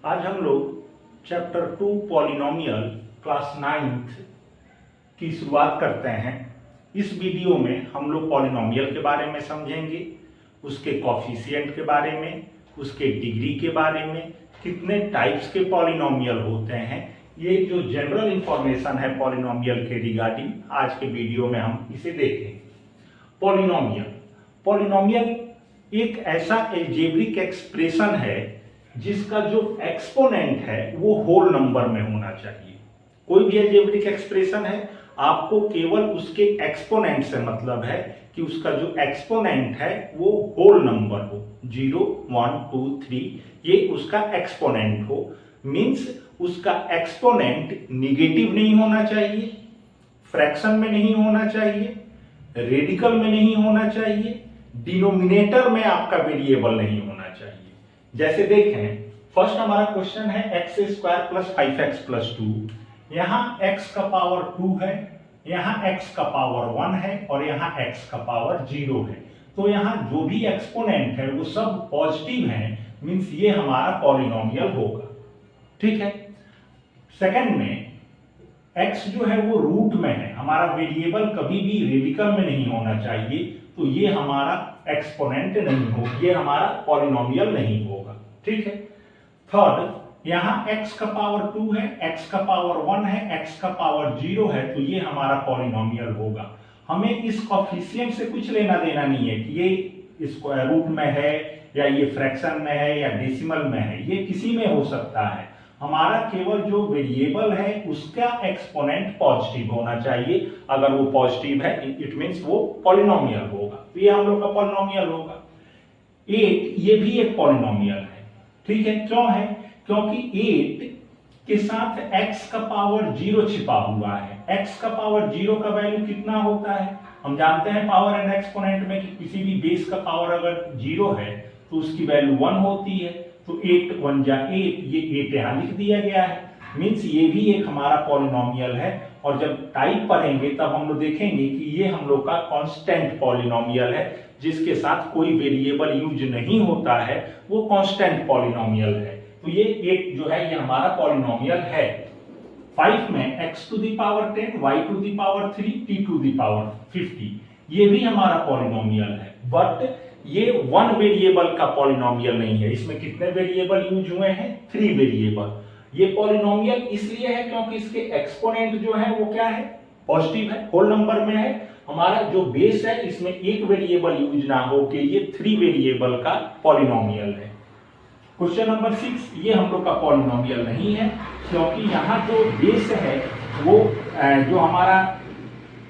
आज हम लोग चैप्टर 2 पॉलिनोमियल क्लास 9th की शुरुआत करते हैं। इस वीडियो में हम लोग पॉलिनोमियल के बारे में समझेंगे, उसके कॉफिशिएंट के बारे में, उसके डिग्री के बारे में, कितने टाइप्स के पॉलिनोमियल होते हैं। ये जो जनरल इंफॉर्मेशन है पॉलिनोमियल के रिगार्डिंग आज के वीडियो में हम इसे देखेंगे। पॉलिनोमियल एक ऐसा एल्जेब्रिक एक्सप्रेशन है जिसका जो एक्सपोनेंट है वो होल नंबर में होना चाहिए। कोई भी एल्जेब्रिक एक्सप्रेशन है, आपको केवल उसके एक्सपोनेंट से मतलब है कि उसका जो एक्सपोनेंट है वो होल नंबर हो, 0, 1, 2, 3 ये उसका एक्सपोनेंट हो। मीन्स उसका एक्सपोनेंट निगेटिव नहीं होना चाहिए, फ्रैक्शन में नहीं होना चाहिए, रेडिकल में नहीं होना चाहिए, डिनोमिनेटर में आपका वेरिएबल नहीं होना चाहिए। जैसे देखें, फर्स्ट हमारा क्वेश्चन है x square plus 5x plus 2। यहां x का पावर 2 है, यहां x का पावर 1 है और यहां x का पावर 0 है। तो यहां जो भी एक्सपोनेंट है वो सब पॉजिटिव है, मींस ये हमारा पॉलिनोमियल होगा। ठीक है। सेकंड में x जो है वो रूट में है, हमारा वेरिएबल कभी भी रेडिकल में नहीं होना चाहिए, तो ये हमारा एक्सपोनेंट नहीं हो, ये हमारा पॉलिनोमियल नहीं होगा। ठीक है। थर्ड, यहां x का पावर 2 है, x का पावर 1 है, x का पावर 0 है, तो ये हमारा पॉलिनोमियल होगा। हमें इस कॉफिशिएंट से कुछ लेना देना नहीं है कि ये स्क्वायर रूट में है या ये फ्रैक्शन में है या डेसिमल में है, ये किसी में हो सकता है। हमारा केवल जो वेरिएबल है उसका एक्सपोनेंट पॉजिटिव होना चाहिए। अगर वो पॉजिटिव है इट मींस वो पॉलिनोमियल होगा, तो ये हम लोग का पॉलिनोमियल होगा। 8 ये भी एक पॉलिनोमियल है। ठीक है। क्यों है? क्योंकि 8 के साथ x का पावर 0 छिपा हुआ है। x का पावर 0 का वैल्यू कितना होता है? हम जानते हैं पावर एंड एक्सपोनेंट में कि किसी भी बेस का पावर अगर 0 है तो उसकी वैल्यू 1 होती है। तो 8 1 जा 8, ये 8 यहां लिख दिया गया है। मीन्स ये भी एक हमारा पॉलिनोमियल है। और जब टाइप पढ़ेंगे तब हम लोग देखेंगे कि ये हम लोग का कांस्टेंट पॉलिनोमियल है, जिसके साथ कोई वेरिएबल यूज नहीं होता है, वो कांस्टेंट पॉलिनोमियल है। तो ये एक जो है ये हमारा पॉलिनोमियल है। 5 में x to the power 10, y to the power 3, t to the power 50 ये भी हमारा पॉलिनोमियल है। बट ये वन वेरिएबल का पॉलिनोमियल नहीं है। इसमें कितने वेरिएबल यूज हुए हैं? 3 वेरिएबल। ये पॉलिनोमियल इसलिए है क्योंकि इसके एक्सपोनेंट जो है वो क्या है? पॉजिटिव है, होल नंबर में है। हमारा जो बेस है इसमें एक वेरिएबल यूज ना हो कि ये 3 वेरिएबल का पॉलिनोमियल है। क्वेश्चन नंबर 6, ये हम लोग का पॉलिनोमियल नहीं है क्योंकि यहाँ जो बेस है वो जो हमारा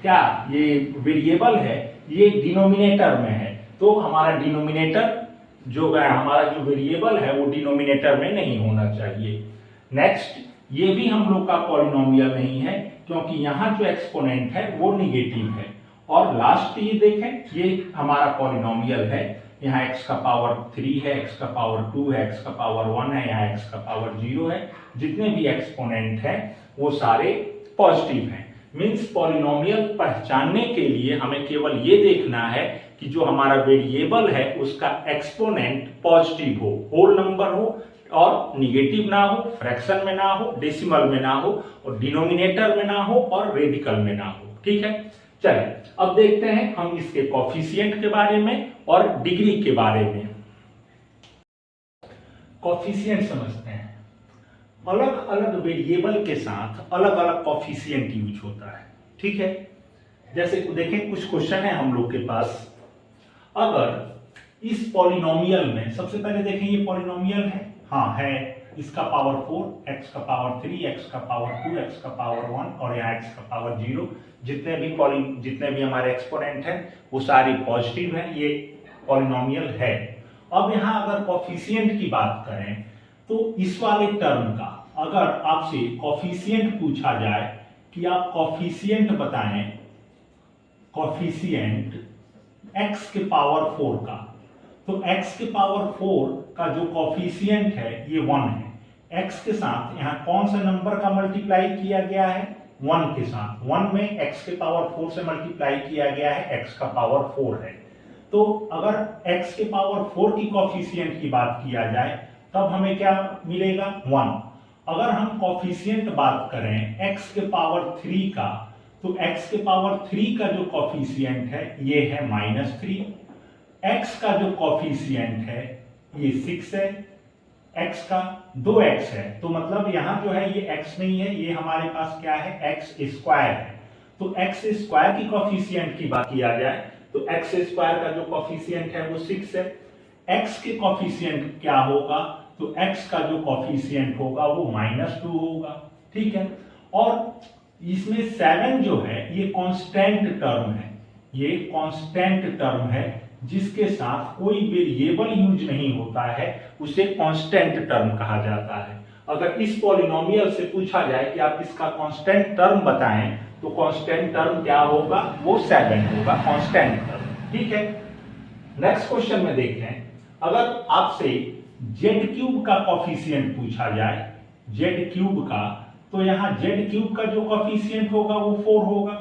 क्या ये वेरिएबल है ये डिनोमिनेटर में है। तो हमारा डिनोमिनेटर जो हमारा जो वेरिएबल है वो डिनोमिनेटर में नहीं होना चाहिए। नेक्स्ट, ये भी हम लोग का पॉलिनोमियल नहीं है क्योंकि यहाँ जो एक्सपोनेंट है वो निगेटिव है। और लास्ट ये देखें, ये हमारा पॉलिनोमियल है। यहाँ x का पावर 3 है, x का पावर 2 है, x का पावर 1 है, यहाँ x का पावर 0 है। जितने भी एक्सपोनेंट हैं वो सारे पॉजिटिव हैं। मींस पॉलिनोमियल पहचानने के लिए हमें केवल ये देखना है कि जो हमारा वेरिएबल है उसका एक्सपोनेंट पॉजिटिव हो, होल नंबर हो और निगेटिव ना हो, फ्रैक्शन में ना हो, डेसिमल में ना हो और डिनोमिनेटर में ना हो और रेडिकल में ना हो। ठीक है। चलिए अब देखते हैं हम इसके कॉफिशिएंट के बारे में और डिग्री के बारे में। कॉफिशिएंट समझते हैं। अलग अलग वेरिएबल के साथ अलग अलग कॉफिशिएंट यूज होता है। ठीक है। जैसे देखें, कुछ क्वेश्चन है हम लोग के पास। अगर इस पॉलिनोमियल में सबसे पहले देखें, ये पॉलिनोमियल है, हाँ है। इसका पावर 4, x का पावर 3, x का पावर 2, x का पावर 1 और यहाँ x का पावर 0। जितने भी हमारे एक्सपोनेंट हैं वो सारे पॉजिटिव हैं, ये पॉलिनोमियल है। अब यहाँ अगर कॉफिशिएंट की बात करें तो इस वाले टर्म का अगर आपसे कॉफिशिएंट पूछा जाए कि आप कॉफिशिएंट बताएं, कॉफिशिएंट x के पावर 4 का, तो x के पावर 4 का जो कॉफिशिएंट है ये 1 है। x के साथ यहाँ कौन सा नंबर का मल्टीप्लाई किया गया है? 1 के साथ। 1 में x के पावर 4 से मल्टीप्लाई किया गया है, x का पावर 4 है। तो अगर x के पावर 4 की कॉफिशिएंट की बात किया जाए तब हमें क्या मिलेगा 1। अगर हम कॉफिशिएंट बात करें x के पावर 3 का, तो x के पावर 3 का जो कॉफिशिएंट है ये है -3, x का जो कॉफिशिएंट है ये 6 है, x का 2x है, तो मतलब यहां जो है ये x नहीं है, ये हमारे पास क्या है x स्क्वायर है। तो x स्क्वायर की कॉफिशिएंट की बात किया जाए तो x स्क्वायर का जो कॉफिशिएंट है वो 6 है। x के कॉफिशिएंट क्या होगा, तो x का जो कॉफिशिएंट होगा वो -2 होगा, ठीक है। और इसमें 7 जो है ये कांस्टेंट टर्म है, ये कांस्टेंट टर्म है जिसके साथ कोई वेरिएबल यूज नहीं होता है, उसे कांस्टेंट टर्म कहा जाता है। अगर इस पॉलिनोमियल से पूछा जाए कि आप इसका कांस्टेंट टर्म बताएं तो कांस्टेंट टर्म क्या होगा, वो 7 होगा कांस्टेंट टर्म, ठीक है। नेक्स्ट क्वेश्चन में देखते हैं, अगर आपसे z³ का कॉफिशिएंट पूछा जाए, z³ का, तो यहाँ z³ का जो कॉफिशिएंट होगा वो 4 होगा।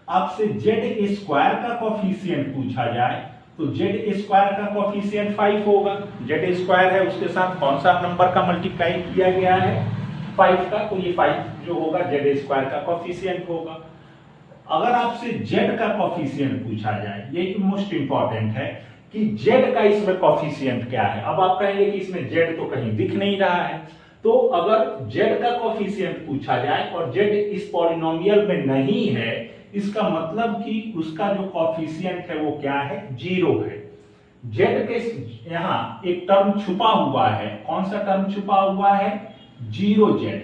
आपसे z² का कॉफिशिएंट पूछा जाए तो z² का कॉफिशिएंट 5 होगा। z² है उसके साथ कौन सा नंबर का मल्टीप्लाई किया गया है, 5 का, तो ये 5 जो होगा z² का कॉफिशिएंट होगा। अगर आपसे z का कॉफिशिएंट पूछा जाए, ये मोस्ट इंपॉर्टेंट है कि z का इसमें कॉफिशिएंट क्या है। अब आप कहेंगे कि इसमें z तो कहीं दिख नहीं रहा है, तो अगर z का कॉफिशिएंट पूछा जाए और z इस पॉलिनोमियल में नहीं है, इसका मतलब कि उसका जो कॉफिशिएंट है वो क्या है, 0 है। z के यहाँ एक टर्म छुपा हुआ है, कौन सा टर्म छुपा हुआ है, 0z,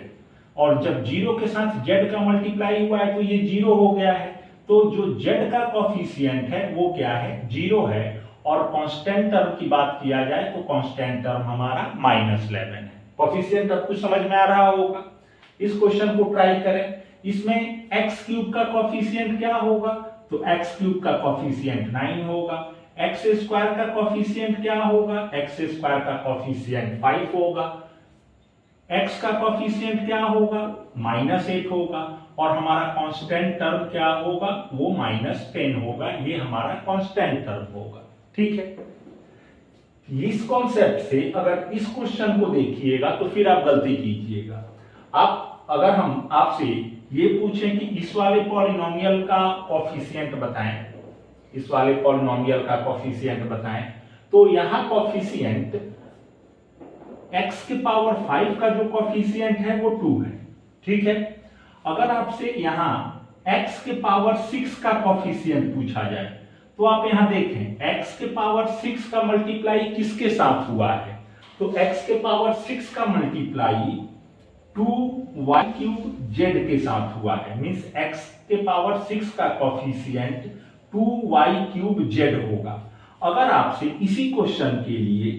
और जब 0 के साथ z का मल्टीप्लाई हुआ है तो ये 0 हो गया है। तो जो z का कॉफिशिएंट है वो क्या है, 0 है। और कांस्टेंट टर्म की बात किया जाए तो कांस्टेंट टर्म हमारा -11 है। कॉफिशिएंट अब कुछ समझ में आ रहा होगा। इस क्वेश्चन को ट्राई करें, इसमें x³ का कॉफिशिएंट क्या होगा, तो x³ का कॉफिशिएंट 9 होगा। x² का कॉफिशिएंट क्या होगा, x² का कॉफिशिएंट 5 होगा। x का कॉफिशिएंट क्या होगा, -8 होगा, और हमारा कांस्टेंट टर्म क्या होगा, वो -10 होगा। ये हमारा कांस्टेंट टर्म होगा, ठीक है। इस कॉन्सेप्ट से अगर इस क्वेश्चन को देखिएगा तो फिर आप गलती कीजिएगा। आप अगर हम आपसे ये पूछें कि इस वाले पॉलिनोमियल का कॉफिशिएंट बताएं, इस वाले पॉलिनोमियल का कॉफिशिएंट बताएं, तो यहां कॉफिशिएंट x के पावर 5 का जो कॉफिशिएंट है वो 2 है, ठीक है। अगर आपसे यहां x के पावर 6 का कॉफिशिएंट पूछा जाए तो आप यहां देखें x के पावर 6 का मल्टीप्लाई किसके साथ हुआ है, तो x के पावर 6 का मल्टीप्लाई 2y³ z के साथ हुआ है। मींस x के पावर 6 का कॉफिशिएंट 2y³ z होगा। अगर आपसे इसी क्वेश्चन के लिए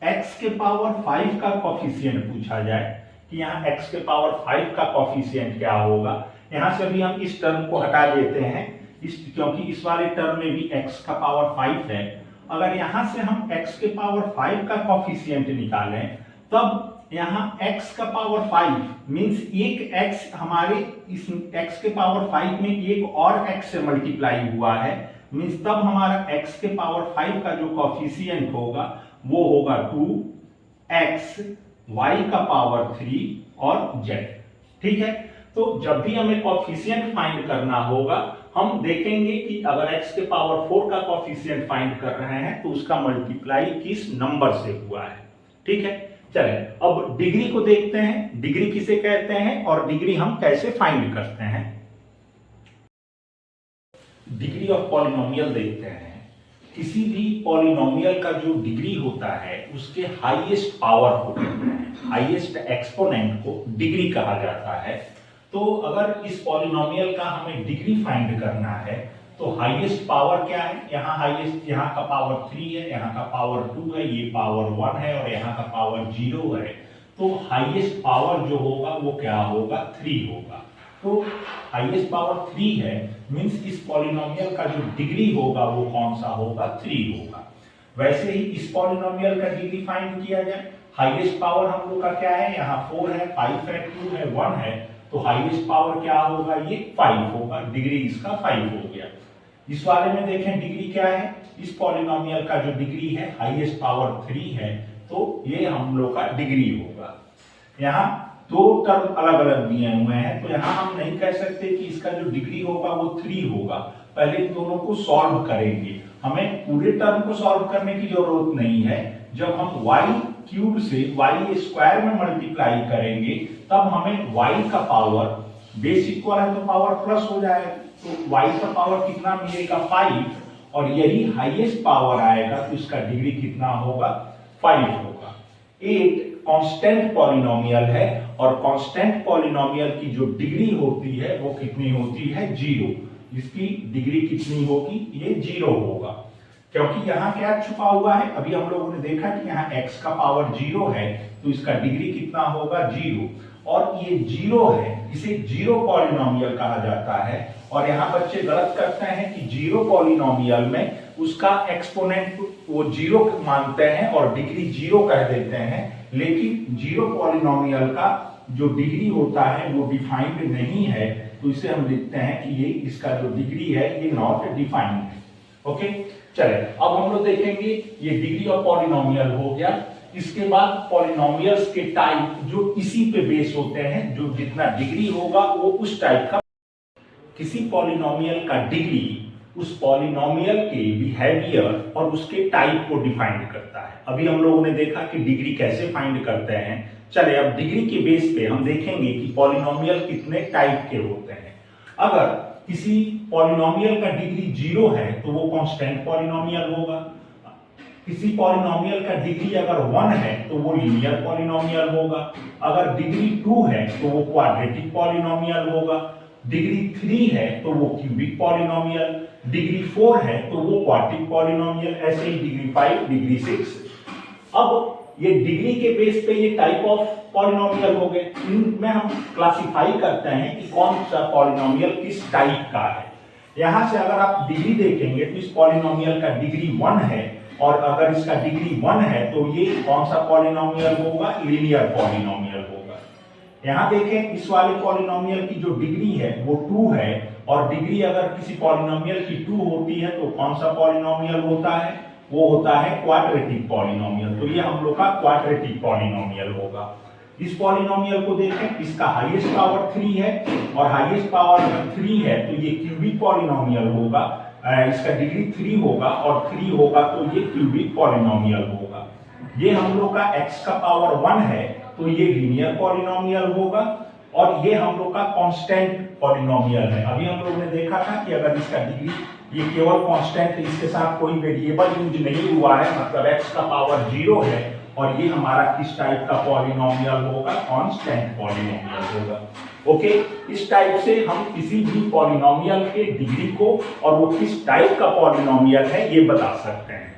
x के पावर 5 का कॉफिशिएंट पूछा जाए कि यहाँ x के पावर 5 का कॉफिशिएंट क्या होगा, यहां से भी हम इस टर्म को हटा देते हैं, क्योंकि इस वाले टर्म में भी x का पावर 5 है। अगर यहां से हम x के पावर 5 का कॉफिशिएंट निकालें, तब यहाँ x का पावर 5 मींस एक x हमारे इस x के पावर 5 में एक और x से मल्टीप्लाई हुआ है, मींस तब हमारा x के पावर 5 का जो कॉफिशिएंट होगा वो होगा 2x, y का पावर 3 और z, ठीक है। तो जब भी हमें कॉफिशिएंट फाइंड करना होगा, हम देखेंगे कि अगर x के पावर 4 का कॉफिशिएंट फाइंड कर रहे हैं तो उसका मल्टीप्लाई किस नंबर से हुआ है, ठीक है। चलें अब डिग्री को देखते हैं, डिग्री किसे कहते हैं और डिग्री हम कैसे फाइंड करते हैं। डिग्री ऑफ पॉलिनोमियल देखते हैं। किसी भी पॉलिनोमियल का जो डिग्री होता है उसके हाईएस्ट पावर को कहते हैं, हाईएस्ट एक्सपोनेंट को डिग्री कहा जाता है। तो अगर इस पॉलिनोमियल का हमें डिग्री फाइंड करना है तो हाईएस्ट पावर क्या है, यहाँ हाईएस्ट, यहाँ का पावर 3 है, यहाँ का पावर 2 है, ये पावर 1 है और यहाँ का पावर 0 है। तो हाईएस्ट पावर जो होगा वो क्या होगा, 3 होगा। तो हाईएस्ट पावर 3 है, मींस इस पॉलिनोमियल का जो डिग्री होगा वो कौन सा होगा, 3 होगा। वैसे ही इस पॉलिनोमियल का डिग्री फाइंड किया जाए, हाईएस्ट पावर हम लोग का क्या है, यहाँ 4 है, 5 है, 2 है, 1 है, तो हाईएस्ट पावर क्या होगा, ये 5 होगा, डिग्री इसका 5 हो गया। इस वाले में देखें डिग्री क्या है, इस पॉलिनोमियल का जो डिग्री है हाईएस्ट पावर 3 है, तो ये हम लोग का डिग्री होगा। यहाँ दो टर्म अलग अलग दिए हुए हैं, तो यहाँ हम नहीं कह सकते कि इसका जो डिग्री होगा वो 3 होगा। पहले इन दोनों को सॉल्व करेंगे, हमें पूरे टर्म को सॉल्व करने की जरूरत नहीं है। जब हम y क्यूब से y स्क्वायर में मल्टीप्लाई करेंगे तब हमें y का पावर, बेस इक्वल है तो पावर प्लस हो जाएगा, तो y का पावर कितना मिलेगा 5, और यही हाईएस्ट पावर आएगा तो इसका डिग्री कितना होगा 5 होगा। 8 कांस्टेंट पॉलिनोमियल है और कांस्टेंट पॉलिनोमियल की जो डिग्री होती है वो कितनी होती है 0। इसकी डिग्री कितनी होगी, ये 0 होगा, क्योंकि यहाँ क्या छुपा हुआ है, अभी हम लोगों ने देखा कि यहाँ x का पावर 0 है तो इसका डिग्री कितना होगा 0, और ये 0 है, इसे 0 पॉलिनोमियल कहा जाता है। और यहाँ बच्चे गलत करते हैं कि 0 पॉलिनोमियल में उसका एक्सपोनेंट वो 0 मानते हैं और डिग्री 0 कह देते हैं, लेकिन 0 पॉलिनोमियल का जो डिग्री होता है वो डिफाइंड नहीं है, तो इसे हम लिखते हैं कि ये इसका जो डिग्री है ये नॉट डिफाइंड है। ओके, चले अब हम लोग देखेंगे ये डिग्री ऑफ पॉलिनोमियल हो गया। इसके बाद पॉलिनोमियल्स के टाइप जो इसी पे बेस होते हैं, जो जितना डिग्री होगा वो उस टाइप का, किसी पॉलिनोमियल का डिग्री उस पॉलिनोमियल के बिहेवियर और उसके टाइप को डिफाइन करता है। अभी हम लोगों ने देखा कि डिग्री कैसे फाइंड करते हैं। चले अब डिग्री के बेस पे हम देखेंगे कि पॉलिनोमियल कितने टाइप के होते हैं। अगर किसी पॉलिनोमियल का डिग्री 0 है तो वो कांस्टेंट पॉलिनोमियल होगा। किसी पॉलिनोमियल का डिग्री अगर 1 है तो वो लीनियर पॉलिनोमियल होगा। अगर डिग्री 2 है तो वो क्वाड्रेटिक पॉलिनोमियल होगा। डिग्री 3 है तो वो क्यूबिक पॉलिनोमियल, डिग्री 4 है तो वो क्वार्टिक पॉलिनोमियल, ऐसे ही डिग्री 5, डिग्री 6। अब ये डिग्री के बेस पे ये टाइप ऑफ पॉलिनोमियल हो गए। इनमें हम क्लासिफाई करते हैं कि कौन सा पॉलिनोमियल किस टाइप का है। यहां से अगर आप डिग्री देखेंगे तो इस पॉलिनोमियल का डिग्री 1 है, और अगर इसका डिग्री 1 है तो ये कौन सा पॉलिनोमियल होगा, लीनियर पॉलिनोमियल होगा। यहाँ देखें इस वाले पॉलिनोमियल की जो डिग्री है वो 2 है, और डिग्री अगर किसी पॉलिनोमियल की 2 होती है तो कौन सा पॉलिनोमियल होता है, वो होता है क्वाड्रेटिक पॉलिनोमियल। तो ये हम लोग का क्वाड्रेटिक पॉलिनोमियल होगा। इस पॉलिनोमियल को देखें, इसका हाईएस्ट पावर 3 है, और हाईएस्ट पावर अगर 3 है तो ये क्यूबिक पॉलिनोमियल होगा। इसका डिग्री 3 होगा और 3 होगा तो ये क्यूबिक पॉलिनोमियल होगा। ये हम लोग का x का पावर 1 है तो ये लीनियर पॉलिनोमियल होगा, और ये हम लोग का कांस्टेंट पॉलिनोमियल है। अभी हम लोग ने देखा था कि अगर इसका डिग्री ये केवल कांस्टेंट है, इसके साथ कोई वेरिएबल यूज नहीं हुआ है, मतलब x का पावर 0 है, और ये हमारा किस टाइप का पॉलिनोमियल होगा, कांस्टेंट पॉलिनोमियल होगा। ओके, इस टाइप से हम किसी भी पॉलिनोमियल के डिग्री को और वो किस टाइप का पॉलिनोमियल है ये बता सकते हैं।